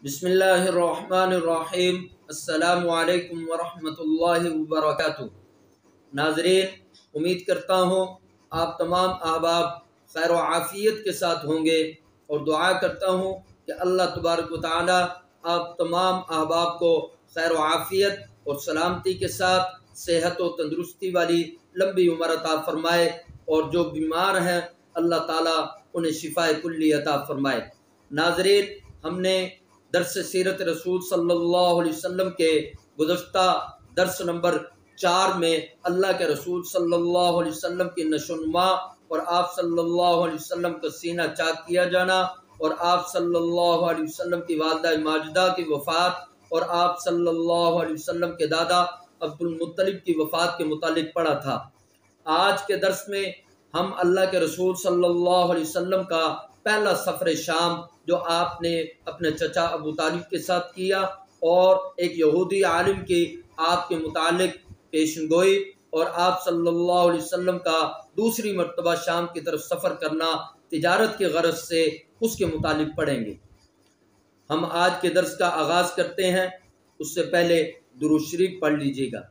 بسم اللہ الرحمن الرحیم۔ السلام علیکم ورحمۃ اللہ وبرکاتہ۔ ناظرین، امید کرتا ہوں آپ تمام احباب خیر و عافیت کے ساتھ ہوں گے، اور دعا کرتا ہوں کہ اللہ تبارک و تعالی آپ تمام احباب کو خیر و عافیت اور سلامتی کے ساتھ صحت و تندرستی والی لمبی عمر عطا فرمائے، اور جو بیمار ہیں اللہ تعالیٰ انہیں شفائے کلی عطا فرمائے۔ ناظرین، ہم نے درس سیرت رسول صلی اللہ علیہ وسلم کے گزشتہ درس نمبر 4 میں اللہ کے رسول صلی اللہ علیہ وسلم کی نشو و نما، اور آپ صلی اللہ علیہ وسلم کا سینہ چاک کیا جانا، اور آپ صلی اللہ علیہ وسلم کی والدہ ماجدہ کی وفات، اور آپ صلی اللہ علیہ وسلم کے دادا عبد المطلب کی وفات کے متعلق پڑھا تھا۔ آج کے درس میں ہم اللہ کے رسول صلی اللہ علیہ وسلم کا پہلا سفر شام جو آپ نے اپنے چچا ابو طالب کے ساتھ کیا، اور ایک یہودی عالم کی آپ کے متعلق پیشن گوئی، اور آپ صلی اللہ علیہ وسلم کا دوسری مرتبہ شام کی طرف سفر کرنا تجارت کے غرض سے، اس کے متعلق پڑھیں گے۔ ہم آج کے درس کا آغاز کرتے ہیں، اس سے پہلے درود شریف پڑھ لیجیے گا۔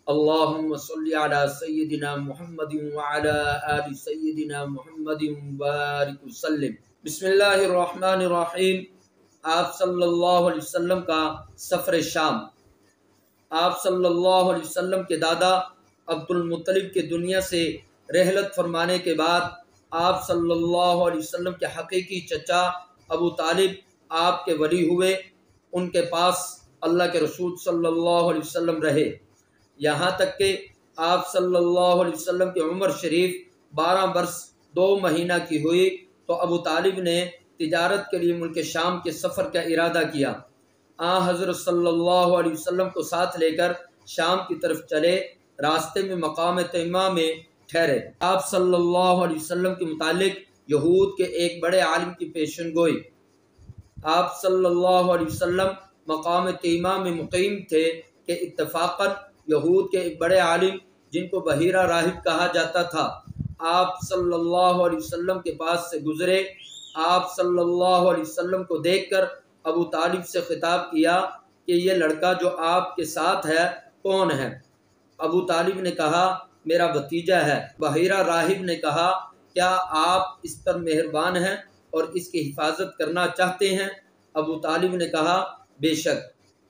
اللہم صلی علی سیدنا محمد وعلی آل سیدنا محمد وبارک وسلم۔ بسم اللہ الرحمن الرحیم۔ آپ صلی اللہ علیہ وسلم کا سفر شام۔ آپ صلی اللہ علیہ وسلم کے دادا عبد المطلب کے دنیا سے رحلت فرمانے کے بعد آپ صلی اللہ علیہ وسلم کے حقیقی چچا ابو طالب آپ کے ولی ہوئے۔ ان کے پاس اللہ کے رسول صلی اللہ علیہ وسلم رہے، یہاں تک کہ آپ صلی اللہ علیہ وسلم کی عمر شریف 12 برس 2 مہینہ کی ہوئی تو ابو طالب نے تجارت کے لیے ملک شام کے سفر کا ارادہ کیا۔ حضرت صلی اللہ علیہ وسلم کو ساتھ لے کر شام کی طرف چلے، راستے میں مقام تیمہ میں ٹھہرے۔ آپ صلی اللہ علیہ وسلم کے متعلق یہود کے ایک بڑے عالم کی پیشن گوئی۔ آپ صلی اللہ علیہ وسلم مقام تیمہ میں مقیم تھے کہ اتفاقاً یہود کے ایک بڑے عالم جن کو بحیرہ راہب کہا جاتا تھا، آپ صلی اللہ علیہ وسلم کے پاس سے گزرے۔ آپ صلی اللہ علیہ وسلم کو دیکھ کر ابو طالب سے خطاب کیا کہ یہ لڑکا جو آپ کے ساتھ ہے کون ہے؟ ابو طالب نے کہا میرا بھتیجا ہے۔ بحیرہ راہب نے کہا کیا آپ اس پر مہربان ہیں اور اس کی حفاظت کرنا چاہتے ہیں؟ ابو طالب نے کہا بے شک۔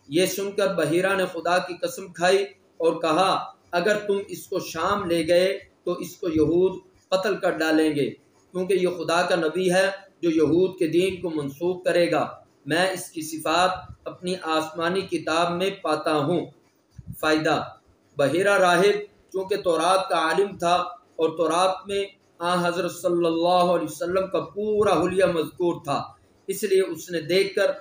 یہ سن کر بحیرہ نے خدا کی قسم کھائی اور کہا اگر تم اس کو شام لے گئے تو اس کو یہود قتل کر ڈالیں گے، کیونکہ یہ خدا کا نبی ہے جو یہود کے دین کو منسوخ کرے گا۔ میں اس کی صفات اپنی آسمانی کتاب میں پاتا ہوں۔ فائدہ: بحیرہ راہب چونکہ تورات کا عالم تھا، اور تورات میں حضرت صلی اللہ علیہ وسلم کا پورا حلیہ مذکور تھا، اس لیے اس نے دیکھ کر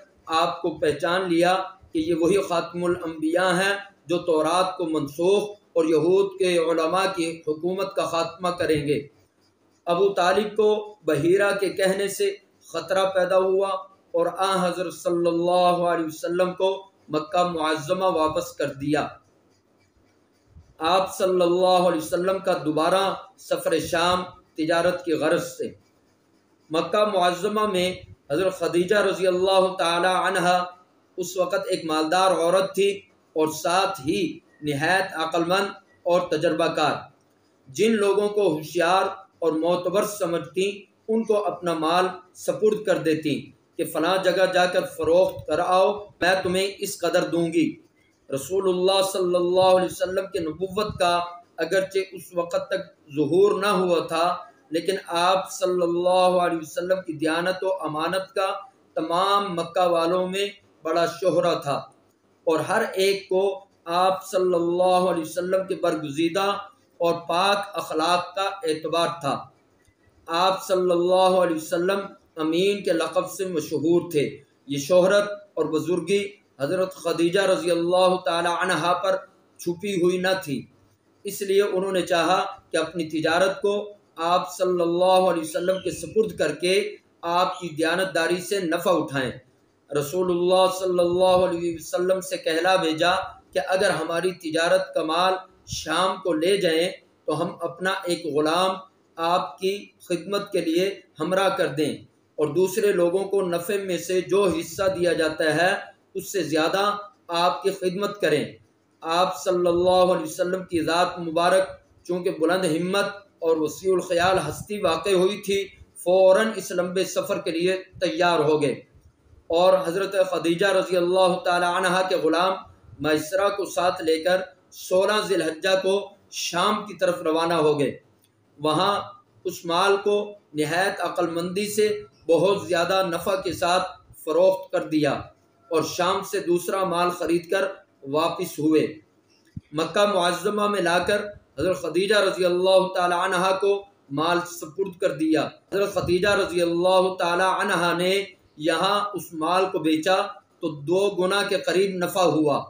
آپ کو پہچان لیا کہ یہ وہی خاتم الانبیاء ہیں جو تورات کو منسوخ اور یہود کے علماء کی حکومت کا خاتمہ کریں گے۔ ابو طالب کو بحیرہ کے کہنے سے خطرہ پیدا ہوا، اور حضرت صلی اللہ علیہ وسلم کو مکہ معظمہ واپس کر دیا۔ آپ صلی اللہ علیہ وسلم کا دوبارہ سفر شام تجارت کی غرض سے۔ مکہ معظمہ میں حضرت خدیجہ رضی اللہ تعالی عنہ اس وقت ایک مالدار عورت تھی، اور ساتھ ہی نہایت عقل مند اور تجربہ کار۔ جن لوگوں کو ہوشیار اور معتبر سمجھتی ان کو اپنا مال سپرد کر دیتی کہ فلاں جگہ جا کر فروخت کر آؤ، میں تمہیں اس قدر دوں گی۔ رسول اللہ صلی اللہ علیہ وسلم کی نبوت کا اگرچہ اس وقت تک ظہور نہ ہوا تھا، لیکن آپ صلی اللہ علیہ وسلم کی دیانت و امانت کا تمام مکہ والوں میں بڑا شہرہ تھا، اور ہر ایک کو آپ صلی اللہ علیہ وسلم کے برگزیدہ اور پاک اخلاق کا اعتبار تھا۔ آپ صلی اللہ علیہ وسلم امین کے لقب سے مشہور تھے۔ یہ شہرت اور بزرگی حضرت خدیجہ رضی اللہ تعالی عنہا پر چھپی ہوئی نہ تھی، اس لیے انہوں نے چاہا کہ اپنی تجارت کو آپ صلی اللہ علیہ وسلم کے سپرد کر کے آپ کی دیانتداری سے نفع اٹھائیں۔ رسول اللہ صلی اللہ علیہ وسلم سے کہلا بھیجا کہ اگر ہماری تجارت کا مال شام کو لے جائیں تو ہم اپنا ایک غلام آپ کی خدمت کے لیے ہمراہ کر دیں، اور دوسرے لوگوں کو نفع میں سے جو حصہ دیا جاتا ہے اس سے زیادہ آپ کی خدمت کریں۔ آپ صلی اللہ علیہ وسلم کی ذات مبارک چونکہ بلند ہمت اور وسیع الخیال ہستی واقع ہوئی تھی، فوراً اس لمبے سفر کے لیے تیار ہو گئے اور حضرت خدیجہ رضی اللہ تعالی عنہا کے غلام میسرہ کو ساتھ لے کر 16 ذی الحجہ کو شام کی طرف روانہ ہو گئے۔ وہاں اس مال کو نہایت عقل مندی سے بہت زیادہ نفع کے ساتھ فروخت کر دیا اور شام سے دوسرا مال خرید کر واپس ہوئے۔ مکہ معظمہ میں لا کر حضرت خدیجہ رضی اللہ تعالی عنہا کو مال سپرد کر دیا۔ حضرت خدیجہ رضی اللہ تعالی عنہا نے یہاں اس مال کو بیچا تو 2 گنا کے قریب نفع ہوا۔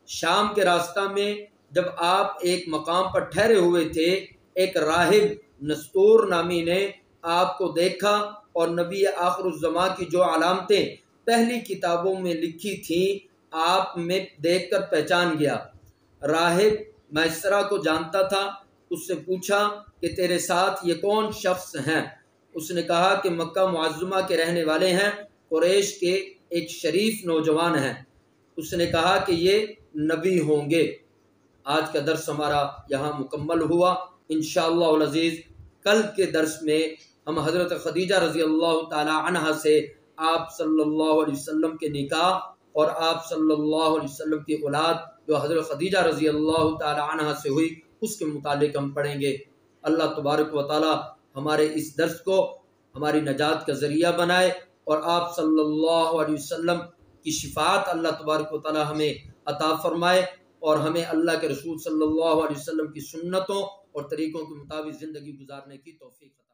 شام کے راستہ میں جب آپ ایک مقام پر ٹھہرے ہوئے تھے، ایک راہب نستور نامی نے آپ کو دیکھا اور نبی آخر الزماں کی جو علامتیں پہلی کتابوں میں لکھی تھیں آپ میں دیکھ کر پہچان گیا۔ راہب میسرہ کو جانتا تھا، اس سے پوچھا کہ تیرے ساتھ یہ کون شخص ہیں؟ اس نے کہا کہ مکہ معظمہ کے رہنے والے ہیں، قریش کے ایک شریف نوجوان ہیں۔ اس نے کہا کہ یہ نبی ہوں گے۔ آج کا درس ہمارا یہاں مکمل ہوا۔ انشاءاللہ العزیز کل کے درس میں ہم حضرت خدیجہ رضی اللہ تعالی عنہا سے آپ صلی اللہ علیہ وسلم کے نکاح اور آپ صلی اللہ علیہ وسلم کی اولاد جو حضرت خدیجہ رضی اللہ تعالی عنہا سے ہوئی اس کے متعلق ہم پڑھیں گے۔ اللہ تبارک و تعالی ہمارے اس درس کو ہماری نجات کا ذریعہ بنائے اور آپ صلی اللہ علیہ وسلم کی شفاعت اللہ تبارک و تعالی ہمیں عطا فرمائے اور ہمیں اللہ کے رسول صلی اللہ علیہ وسلم کی سنتوں اور طریقوں کے مطابق زندگی گزارنے کی توفیق عطا